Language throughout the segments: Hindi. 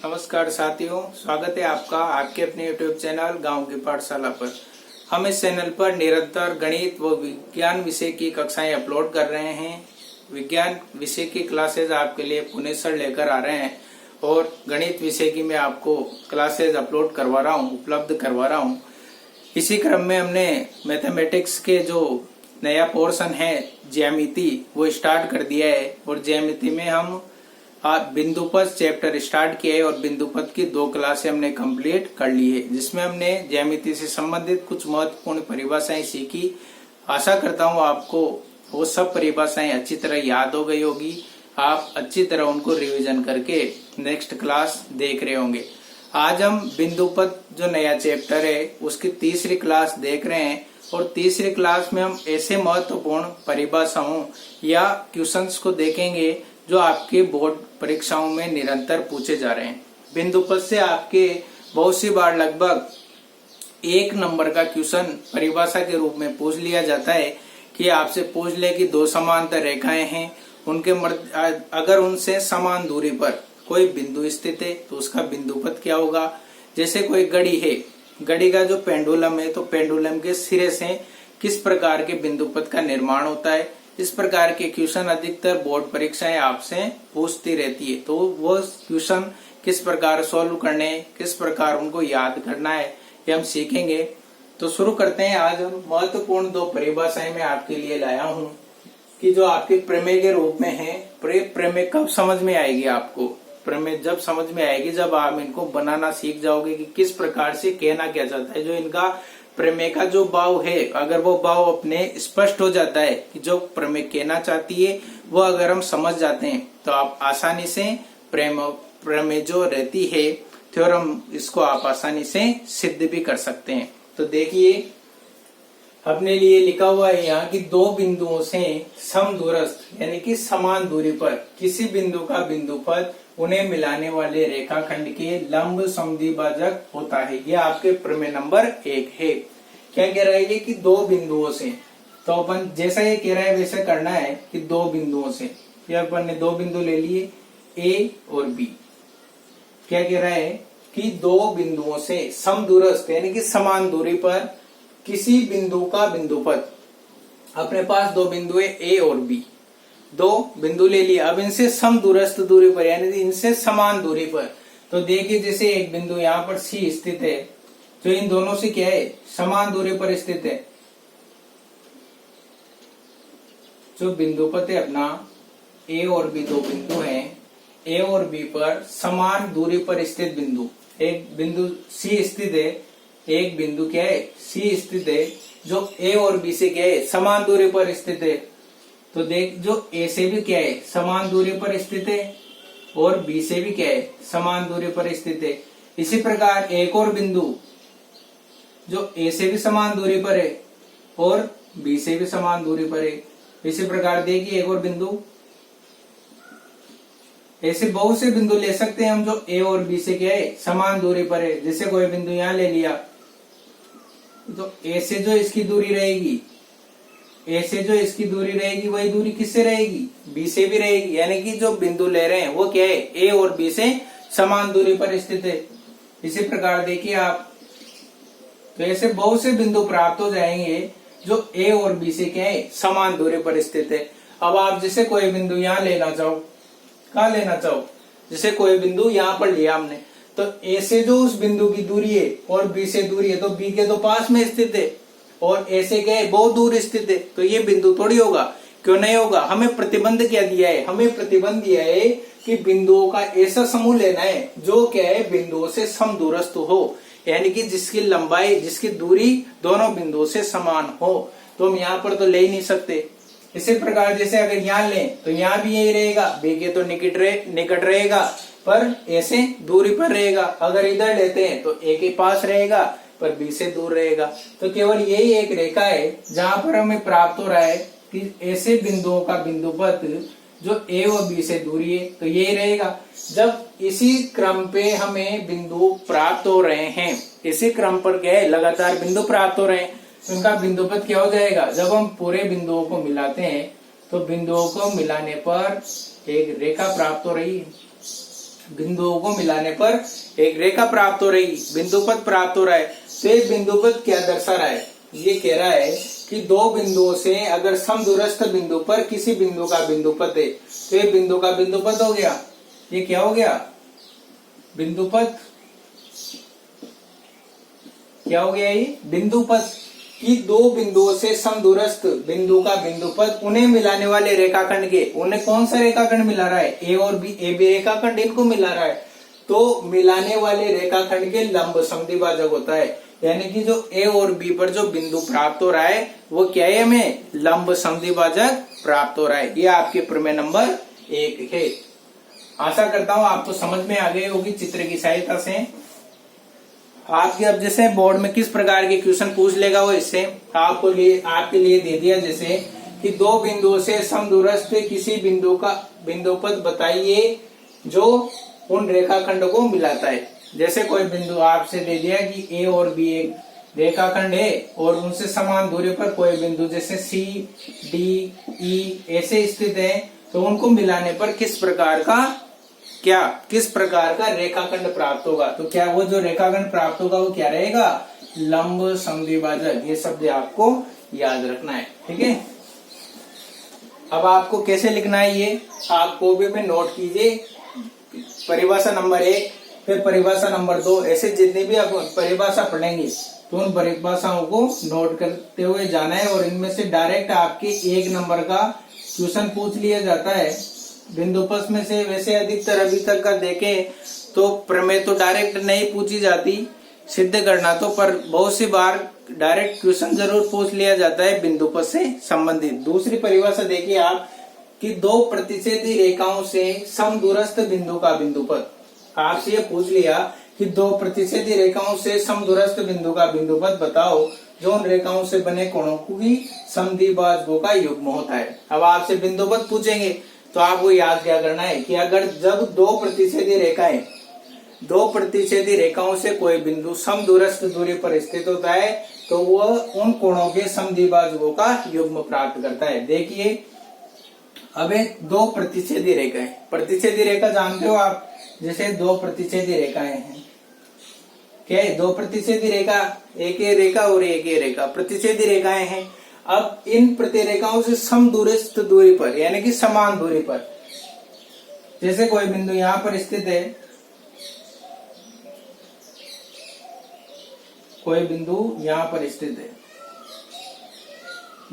नमस्कार साथियों, स्वागत है आपका आपके अपने YouTube चैनल गांव की पाठशाला पर। हम इस चैनल पर निरंतर गणित व विज्ञान विषय की कक्षाएं अपलोड कर रहे हैं। विज्ञान विषय की क्लासेज आपके लिए पुणे सर लेकर आ रहे हैं और गणित विषय की मैं आपको क्लासेज अपलोड करवा रहा हूं, उपलब्ध करवा रहा हूं। इसी क्रम में हमने मैथमेटिक्स के जो नया पोर्शन है ज्यामिति वो स्टार्ट कर दिया है और ज्यामिति में हम बिंदुपथ चैप्टर स्टार्ट किया है और बिंदुपथ की 2 क्लासें हमने कंप्लीट कर ली है, जिसमें हमने ज्यामिति से संबंधित कुछ महत्वपूर्ण परिभाषाएं सीखी। आशा करता हूं आपको वो सब परिभाषाएं अच्छी तरह याद हो गई होगी। आप अच्छी तरह उनको रिवीजन करके नेक्स्ट क्लास देख रहे होंगे। आज हम बिंदुपथ जो नया चैप्टर है उसकी तीसरी क्लास देख रहे हैं और तीसरी क्लास में हम ऐसे महत्वपूर्ण परिभाषाओं या क्वेश्चंस को देखेंगे जो आपके बोर्ड परीक्षाओं में निरंतर पूछे जा रहे हैं। बिंदुपथ से आपके बहुत सी बार लगभग 1 नंबर का क्वेश्चन परिभाषा के रूप में पूछ लिया जाता है कि आपसे पूछ ले कि 2 समांतर रेखाएं हैं, उनके अगर उनसे समान दूरी पर कोई बिंदु स्थित है तो उसका बिंदुपथ क्या होगा। जैसे कोई घड़ी है, घड़ी का जो पेंडुलम है तो पेंडुलम के सिरे से किस प्रकार के बिंदुपथ का निर्माण होता है। इस प्रकार के क्वेश्चन अधिकतर बोर्ड परीक्षाएं आपसे पूछती रहती है, तो वो क्वेश्चन किस प्रकार सॉल्व करने, किस प्रकार उनको याद करना है, ये हम सीखेंगे। तो शुरू करते हैं। आज हम महत्वपूर्ण 2 परिभाषाएं मैं आपके लिए लाया हूं कि जो आपके प्रमेय के रूप में है। प्रमेय कब समझ में आएगी आपको? प्रमेय जब समझ में आएगी जब आप इनको बनाना सीख जाओगे कि किस प्रकार से कहना क्या चाहता है। जो इनका प्रमेय का जो भाव है, अगर वो भाव अपने स्पष्ट हो जाता है कि जो प्रमेय कहना चाहती है वो अगर हम समझ जाते हैं तो आप आसानी से प्रमेय जो रहती है थ्योरम, इसको आप आसानी से सिद्ध भी कर सकते हैं। तो देखिए अपने लिए लिखा हुआ है यहाँ कि 2 बिंदुओं से समदूरस्थ यानी कि समान दूरी पर किसी बिंदु का बिंदुपथ उन्हें मिलाने वाले रेखाखंड के लंब समद्विभाजक होता है। यह आपके प्रमेय नंबर 1 है। क्या कह रहा है ये कि 2 बिंदुओं से, तो अपन जैसा ये कह रहा है वैसे करना है कि 2 बिंदुओं से। ये अपन ने 2 बिंदु ले लिए A और B। क्या कह रहा है कि 2 बिंदुओं से समदूरस्थ यानी कि समान दूरी पर किसी बिंदु का बिंदुपथ, अपने पास 2 बिंदु है A और B, 2 बिंदु ले लिया। अब इनसे समदूरस्थ दूरी पर यानी इनसे समान दूरी पर, तो देखिए जैसे एक बिंदु यहाँ पर C स्थित है, तो इन दोनों से क्या है, समान दूरी पर स्थित है। जो बिंदुपथ है अपना A और B, 2 बिंदु हैं, A और B पर समान दूरी पर स्थित बिंदु, एक बिंदु C स्थित है, एक बिंदु क्या है C स्थित है, जो A और B से क्या है समान दूरी पर स्थित है। तो देख जो A से भी क्या है समान दूरी पर स्थित है और B से भी क्या है समान दूरी पर स्थित है। इसी प्रकार एक और बिंदु जो A से भी समान दूरी पर है और B से भी समान दूरी पर है। इसी प्रकार देखिए एक और बिंदु, ऐसे बहुत से बिंदु ले सकते हैं हम जो A और B से क्या है समान दूरी पर है। जैसे कोई बिंदु यहाँ ले लिया तो A से जो इसकी दूरी रहेगी, A से जो इसकी दूरी रहेगी वही दूरी किससे रहेगी, B से भी रहेगी। यानी कि जो बिंदु ले रहे हैं वो क्या है A और B से समान दूरी पर स्थित है। इसी प्रकार देखिए आप, तो ऐसे बहुत से बिंदु प्राप्त हो जाएंगे जो A और B से क्या है समान दूरी पर स्थित है। अब आप जैसे कोई बिंदु यहाँ लेना चाहो, कहाँ लेना चाहो, जैसे कोई बिंदु यहाँ पर लिया हमने, तो A से जो उस बिंदु की दूरी है और B से दूरी है, तो B के तो पास में स्थित है और A से क्या है बहुत दूर स्थित है, तो ये बिंदु थोड़ी होगा। क्यों नहीं होगा? हमें प्रतिबंध क्या दिया है, हमें प्रतिबंध दिया है कि बिंदुओं का ऐसा समूह लेना है जो क्या है बिंदुओं से समदूरस्थ हो, यानी कि जिसकी लंबाई, जिसकी दूरी दोनों बिंदुओं से समान हो। तो हम यहाँ पर तो ले ही नहीं सकते। इसी प्रकार जैसे अगर यहाँ लें तो यहाँ भी यही रहेगा, B के तो निकट रहेगा पर ऐसे दूरी पर रहेगा। अगर इधर लेते हैं तो A के पास रहेगा पर B से दूर रहेगा। तो केवल यही एक रेखा है जहां पर हमें प्राप्त हो रहा है कि ऐसे बिंदुओं का बिंदुपथ जो A और B से दूरी है, तो यही रहेगा। जब इसी क्रम पे हमें बिंदु प्राप्त हो रहे हैं, इसी क्रम पर क्या है लगातार बिंदु प्राप्त हो रहे हैं, तो उनका बिंदुपथ क्या हो जाएगा। जब हम पूरे बिंदुओं को मिलाते हैं तो बिंदुओं को मिलाने पर एक रेखा प्राप्त हो रही है। बिंदुओं को मिलाने पर एक रेखा प्राप्त हो रही, बिंदुपथ प्राप्त हो रहा है। तो ये बिंदुपथ क्या दर्शा रहा है? ये कह रहा है कि दो बिंदुओं से अगर समदूरस्थ बिंदु पर किसी बिंदु का बिंदुपथ है, तो ये बिंदु का बिंदुपथ हो गया। ये क्या हो गया? बिंदुपथ। क्या हो गया? ये बिंदुपथ कि दो बिंदुओं से समदूरस्थ बिंदु का बिंदुपथ, उन्हें मिलाने वाले रेखाखंड के, उन्हें कौन सा रेखाखंड मिला रहा है? ए और बी, ए बी रेखाखंड इनको मिला रहा है। तो मिलाने वाले रेखाखंड के लंब समद्विभाजक होता है, यानी कि जो ए और बी पर जो बिंदु प्राप्त हो रहा है वो क्या है? हमें लंब समद्विभाजक प्राप्त हो रहा है। ये आपके प्रमेय नंबर 1 है। आशा करता हूँ आपको समझ में आ गई होगी चित्र की सहायता से। आपके अब जैसे बोर्ड में किस प्रकार के क्वेश्चन पूछ लेगा वो इससे आपके लिए दे दिया, जैसे कि दो बिंदुओं से समदूरस्थ किसी बिंदु का बिंदुपथ बताइए जो उन रेखाखंड को मिलाता है। जैसे कोई बिंदु आपसे दे दिया कि ए और बी एक रेखाखंड है और उनसे समान दूरी पर कोई बिंदु जैसे सी डी ई ऐसे स्थित है, तो उनको मिलाने पर किस प्रकार का रेखाखंड प्राप्त होगा? तो क्या वो जो रेखाखंड प्राप्त होगा वो क्या रहेगा? लंब समद्विभाजक। ये शब्द आपको याद रखना है, ठीक है। अब आपको कैसे लिखना है ये आप कॉपी में नोट कीजिए। परिभाषा नंबर 1, फिर परिभाषा नंबर 2, ऐसे जितनी भी आप परिभाषा पढ़ेंगे तो उन परिभाषाओं को नोट करते हुए जाना है। और इनमें से डायरेक्ट आपके 1 नंबर का क्वेश्चन पूछ लिया जाता है बिंदुपथ में से। वैसे अधिकतर अभी तक का देखें तो प्रमेय तो डायरेक्ट नहीं पूछी जाती, सिद्ध करना तो, पर बहुत सी बार डायरेक्ट क्वेश्चन जरूर पूछ लिया जाता है बिंदुपथ से संबंधित। दूसरी परिभाषा देखिए आप कि दो प्रतिच्छेदी रेखाओं से समदूरस्थ बिंदु का बिंदुपथ। आपसे ये पूछ लिया कि दो प्रतिच्छेदी रेखाओं से समदूरस्थ बिंदु का बिंदुपथ बताओ जो उन रेखाओं से बने कोणों की समद्विभाजकों का युग्म होता है। अब आपसे बिंदुपथ पूछेंगे तो आपको याद क्या करना है कि अगर जब दो प्रतिच्छेदी रेखाओं से कोई बिंदु समदूरस्थ दूरी पर स्थित होता है तो वह उन कोणों के समद्विभाजकों का युग्म प्राप्त करता है। देखिए अब एक दो प्रतिच्छेदी रेखाएं, प्रतिच्छेदी रेखा जानते हो आप, जैसे दो प्रतिच्छेदी रेखाएं हैं। क्या है? दो प्रतिच्छेदी रेखा, एक ये रेखा और एक ये रेखा प्रतिच्छेदी रेखाएं हैं। अब इन प्रतिरेखाओं से समदूरस्थ दूरी पर यानी कि समान दूरी पर, जैसे कोई बिंदु यहाँ पर स्थित है, कोई बिंदु यहाँ पर स्थित है,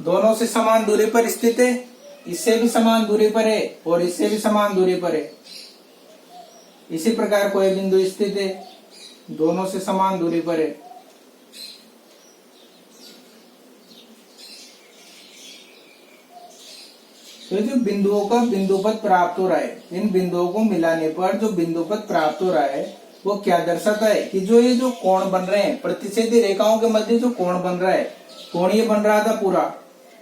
दोनों से समान दूरी पर स्थित है, इससे भी समान दूरी पर है और इससे भी समान दूरी पर है। इसी प्रकार कोई बिंदु स्थित है, दोनों से समान दूरी पर है। तो जो बिंदुओं का बिंदुपथ प्राप्त हो रहा है, इन बिंदुओं को मिलाने पर जो बिंदुपथ प्राप्त हो रहा है वो क्या दर्शाता है कि जो ये जो कोण बन रहे हैं प्रतिच्छेदी रेखाओं के मध्य जो कोण बन रहा है, कोण ये बन रहा था, पूरा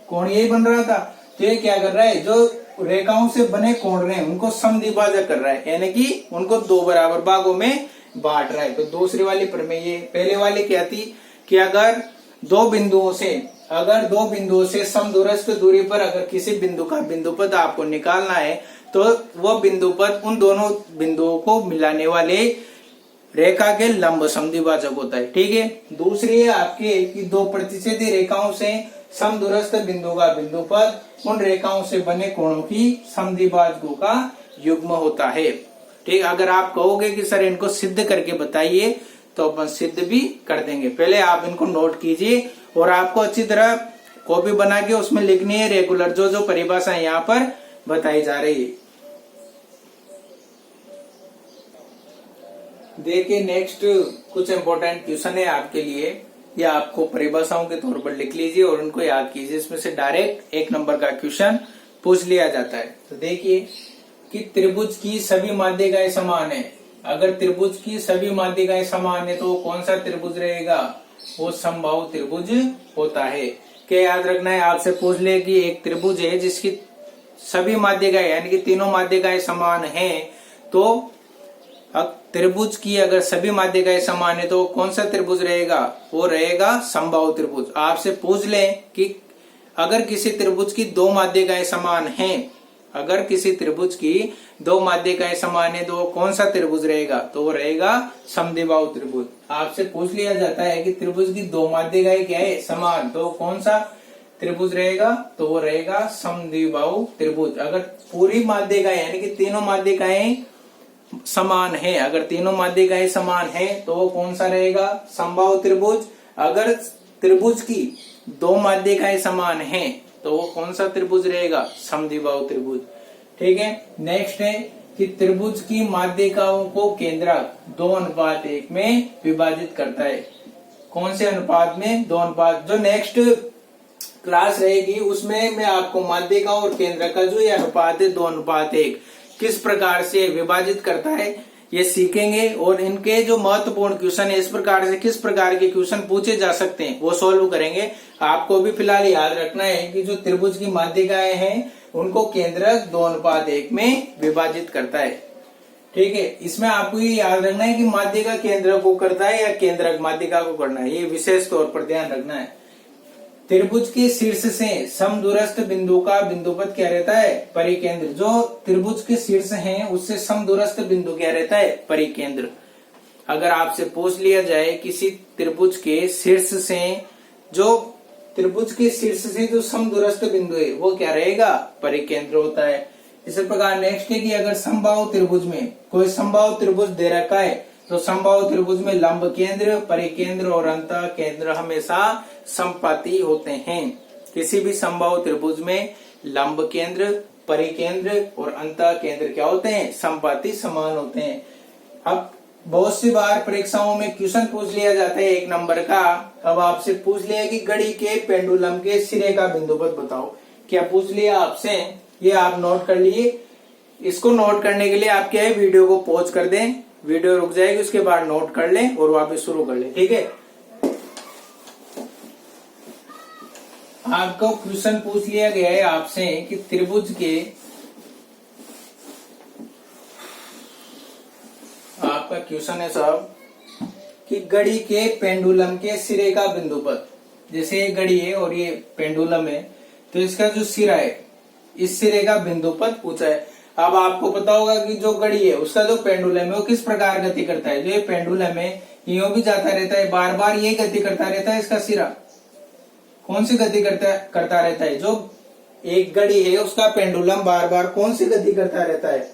कोण यही बन रहा था, तो ये क्या कर रहा है? जो रेखाओं से बने कोण रहे हैं उनको समद्विभाजक कर रहा है, यानी कि उनको दो बराबर भागों में बांट रहा है। तो दूसरी वाली प्रमेय, ये पहले वाली क्या थी कि अगर दो बिंदुओं से समदूरस्थ दूरी पर अगर किसी बिंदु का बिंदुपथ आपको निकालना है तो वह बिंदुपथ उन दोनों बिंदुओं को मिलाने वाले रेखा के लंब समद्विभाजक होता है, ठीक है। दूसरी है आपके कि दो प्रतिच्छेदी रेखाओं से समदूरस्थ बिंदु का बिंदुपथ उन रेखाओं से बने कोणों की समद्विभाजकों का युग्म होता है, ठीक। अगर आप कहोगे कि सर इनको सिद्ध करके बताइए तो अपन सिद्ध भी कर देंगे। पहले आप इनको नोट कीजिए और आपको अच्छी तरह कॉपी बना के उसमें लिखनी है रेगुलर जो जो परिभाषा यहाँ पर बताई जा रही है। देखिए नेक्स्ट कुछ इंपॉर्टेंट क्वेश्चन है आपके लिए, या आपको परिभाषाओं के तौर पर लिख लीजिए और उनको याद कीजिए। इसमें से डायरेक्ट 1 नंबर का क्वेश्चन पूछ लिया जाता है। तो देखिए कि त्रिभुज की सभी माध्यिकाएं समान है। अगर त्रिभुज की सभी माध्यिकाएं समान है तो कौन सा त्रिभुज रहेगा? वो समबाहु त्रिभुज होता है। क्या याद रखना है? आपसे पूछ ले कि एक त्रिभुज है जिसकी सभी माध्यिकाएं यानी कि तीनों माध्यिकाएं समान हैं, तो अब त्रिभुज की अगर सभी माध्यिकाएं समान है तो कौन सा त्रिभुज रहेगा? वो रहेगा समबाहु त्रिभुज। आपसे पूछ ले कि अगर किसी त्रिभुज की दो माध्यिकाएं समान हैं, अगर किसी त्रिभुज की दो माध्यिकाएं समान है तो वो कौन सा त्रिभुज रहेगा? तो वो रहेगा समद्विबाहु त्रिभुज। आपसे पूछ लिया जाता है कि त्रिभुज की दो माध्यिकाएं क्या है? समान, तो कौन सा त्रिभुज रहेगा? तो वो रहेगा समद्विबाहु त्रिभुज। अगर पूरी माध्यिकाएं यानी कि तीनों माध्यिकाएं समान है, अगर तीनों माध्यिकाएं समान है तो वो कौन सा रहेगा? समबाहु त्रिभुज। अगर त्रिभुज की दो माध्यिकाएं समान है तो वो कौन सा त्रिभुज रहेगा? समद्विबाहु त्रिभुज। ठीक है। नेक्स्ट है कि त्रिभुज की माध्यिकाओं को केंद्रक 2:1 में विभाजित करता है। कौन से अनुपात में? 2:1। जो नेक्स्ट क्लास रहेगी उसमें मैं आपको माध्यिका और केंद्रक का जो ये अनुपात है 2:1 किस प्रकार से विभाजित करता है ये सीखेंगे, और इनके जो महत्वपूर्ण क्वेश्चन है इस प्रकार से किस प्रकार के क्वेश्चन पूछे जा सकते हैं वो सॉल्व करेंगे। आपको भी फिलहाल याद रखना है कि जो त्रिभुज की माध्यिकाएं हैं उनको केंद्रक 2:1 में विभाजित करता है। ठीक है। इसमें आपको ये याद रखना है कि माध्यिका केंद्रक को करता है या केंद्रक माध्यिका को करना है, ये विशेष तौर पर ध्यान रखना है। त्रिभुज के शीर्ष से समदूरस्थ बिंदु का बिंदुपद क्या रहता है? परिकेंद्र। जो त्रिभुज के शीर्ष हैं उससे समदूरस्थ बिंदु क्या रहता है? परिकेंद्र। अगर आपसे पूछ लिया जाए किसी त्रिभुज के शीर्ष से जो समदूरस्थ बिंदु है वो क्या रहेगा? परिकेंद्र होता है। इसी प्रकार नेक्स्ट है कि अगर समबाहु त्रिभुज में कोई समबाहु त्रिभुज दे रखा है तो समबाहु त्रिभुज में लंब केंद्र, परिकेंद्र और अंतः केंद्र हमेशा समपाती होते हैं। किसी भी समबाहु त्रिभुज में लंब केंद्र, परिकेंद्र और अंतः केंद्र क्या होते हैं? समपाती, समान होते हैं। अब बहुत सी बार परीक्षाओं में क्वेश्चन पूछ लिया जाता है 1 नंबर का। अब आपसे पूछ लिया कि घड़ी के पेंडुलम के सिरे का बिंदुपद बताओ। क्या पूछ लिया आपसे? ये आप नोट कर लिए। इसको नोट करने के लिए आप क्या है, वीडियो को पॉज कर दें, वीडियो रुक जाएगी, उसके बाद नोट कर लें और वापस शुरू कर लें। ठीक है। आपको क्वेश्चन पूछ लिया गया है आपसे कि त्रिभुज के, आपका क्वेश्चन है साहब कि घड़ी के पेंडुलम के सिरे का बिंदुपद। जैसे ये घड़ी है और ये पेंडुलम है तो इसका जो सिरा है इस सिरे का बिंदुपद पूछा है। अब आपको पता होगा कि जो घड़ी है उसका जो पेंडुलम है वो किस प्रकार गति करता है। जो ये पेंडुलम है यूं भी जाता रहता है, बार बार ये गति करता रहता है। इसका सिरा कौन सी गति करता रहता है? जो एक घड़ी है उसका पेंडुलम बार बार कौन सी गति करता रहता है?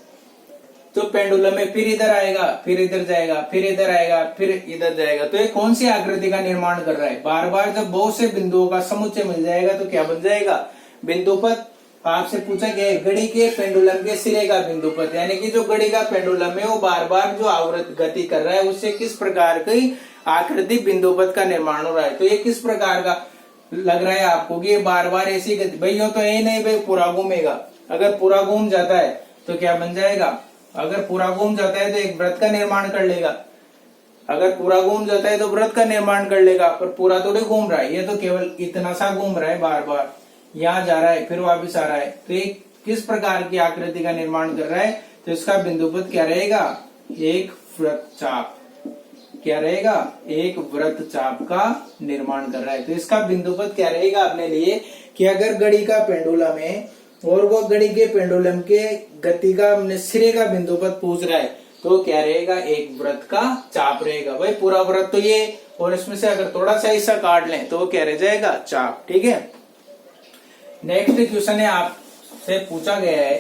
तो पेंडुलम में फिर इधर आएगा, फिर इधर जाएगा, फिर इधर आएगा, फिर इधर जाएगा। तो ये कौन सी आकृति का निर्माण कर रहा है? बार बार जब बहुत से बिंदुओं का समुच्चय मिल जाएगा तो क्या बन जाएगा? बिंदुपद। आपसे पूछा गया है घड़ी के पेंडुलम के सिरे का बिंदुपद, यानी कि जो घड़ी का पेंडुलम है वो बार बार जो आवर्त गति कर रहा है उससे किस प्रकार की आकृति बिंदुपद का निर्माण हो रहा है। तो ये किस प्रकार का लग रहा है आपको कि ये बार बार ऐसी गति? भाई यो तो ये नहीं भाई पूरा घूमेगा। अगर पूरा घूम जाता है तो क्या बन जाएगा? अगर पूरा घूम जाता है तो एक वृत्त का निर्माण कर लेगा। अगर पूरा घूम जाता है तो वृत्त का निर्माण कर लेगा, पर पूरा थोड़ी घूम रहा है, ये तो केवल इतना सा घूम रहा है, बार बार यहाँ जा रहा है फिर वापिस आ रहा है। तो ये किस प्रकार की आकृति का निर्माण कर रहा है? तो इसका बिंदुपद क्या रहेगा? एक वृत्तचाप। क्या रहेगा? एक वृत्तचाप का निर्माण कर रहा है। तो इसका बिंदुपद क्या रहेगा अपने लिए कि अगर घड़ी का पेंडुलम है और वो घड़ी के पेंडुलम के गति का सिरे का बिंदुपद पूछ रहा है तो क्या रहेगा? एक वृत्त का चाप रहेगा। भाई पूरा वृत्त तो ये, और इसमें से अगर थोड़ा सा हिस्सा काट लें तो वो क्या रह जाएगा? चाप। ठीक है। नेक्स्ट क्वेश्चन है आपसे पूछा गया है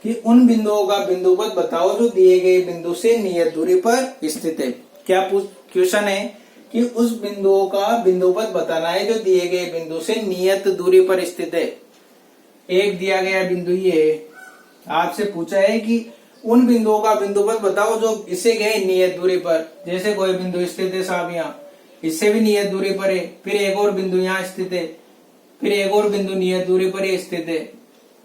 कि उन बिंदुओं का बिंदुपद बताओ जो दिए गए बिंदु से नियत दूरी पर स्थित है। क्या क्वेश्चन है कि उस बिंदुओं का बिंदुपद बताना है जो दिए गए बिंदु से नियत दूरी पर स्थित है। एक दिया गया बिंदु ये, आपसे पूछा है कि उन बिंदुओं का बिंदुपद बताओ जो इसे गए नियत दूरी पर। जैसे कोई बिंदु स्थित है साहब यहाँ, इससे भी नियत दूरी पर है, फिर एक और बिंदु यहाँ स्थित है, फिर एक और बिंदु नियत दूरी पर स्थित है।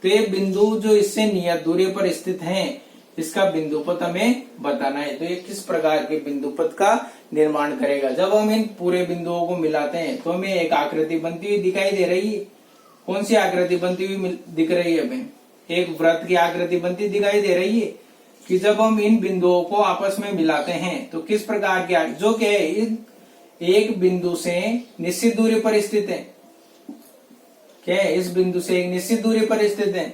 तो ये बिंदु जो इससे नियत दूरी पर स्थित हैं इसका बिंदुपद हमें बताना है। तो ये किस प्रकार के बिंदुपद का निर्माण करेगा? जब हम इन पूरे बिंदुओं को मिलाते हैं तो हमें एक आकृति बनती हुई दिखाई दे रही है। कौन सी आकृति बनती हुई दिख रही है? हमें एक वृत्त की आकृति बनती दिखाई दे रही है कि जब हम इन बिंदुओं को आपस में मिलाते हैं तो किस प्रकार की, जो क्या है एक बिंदु से निश्चित दूरी पर स्थित है। क्या है? इस बिंदु से एक निश्चित दूरी पर स्थित है।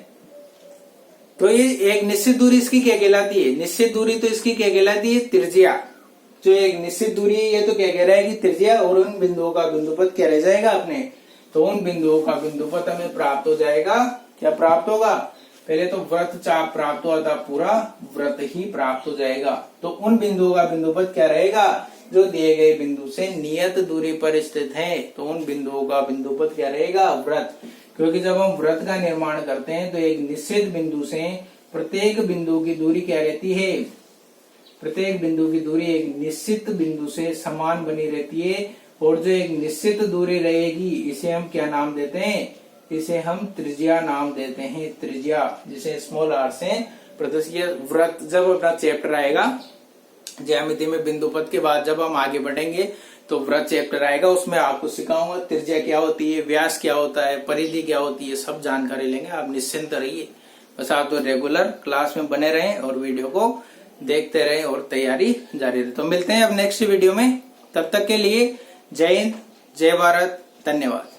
तो ये एक निश्चित दूरी इसकी क्या कहलाती है? निश्चित दूरी तो इसकी क्या कहलाती है? त्रिज्या। जो एक निश्चित दूरी है ये तो क्या कह रहा है कि त्रिज्या, और उन बिंदुओं का बिंदुपथ क्या रह जाएगा अपने? तो उन बिंदुओं का बिंदुपथ हमें प्राप्त हो जाएगा। क्या प्राप्त होगा? पहले तो वृत्त चाप प्राप्त हुआ था, पूरा वृत्त ही प्राप्त हो जाएगा। तो उन बिंदुओं का बिंदुपथ क्या रहेगा? जो दिए गए बिंदु से नियत दूरी पर स्थित है, तो उन बिंदुओं का बिंदुपथ क्या रहेगा? वृत्त। क्योंकि जब हम वृत्त का निर्माण करते हैं तो एक निश्चित बिंदु से प्रत्येक बिंदु की दूरी क्या रहती है? प्रत्येक बिंदु की दूरी एक निश्चित बिंदु से समान बनी रहती है, और जो एक निश्चित दूरी रहेगी इसे हम क्या नाम देते हैं? इसे हम त्रिज्या नाम देते हैं। त्रिज्या, जिसे स्मॉल आर से प्रदर्शित वृत्त। जब अपना चैप्टर आएगा ज्यामिति में बिंदुपथ के बाद जब हम आगे बढ़ेंगे तो वृत्त चैप्टर आएगा, उसमें आपको सिखाऊंगा त्रिज्या क्या होती है, व्यास क्या होता है, परिधि क्या होती है, सब जानकारी लेंगे। आप निश्चिंत रहिए, बस आप तो रेगुलर क्लास में बने रहें और वीडियो को देखते रहें और तैयारी जारी रहे। तो मिलते हैं अब नेक्स्ट वीडियो में, तब तक के लिए जय हिंद, जय भारत, धन्यवाद।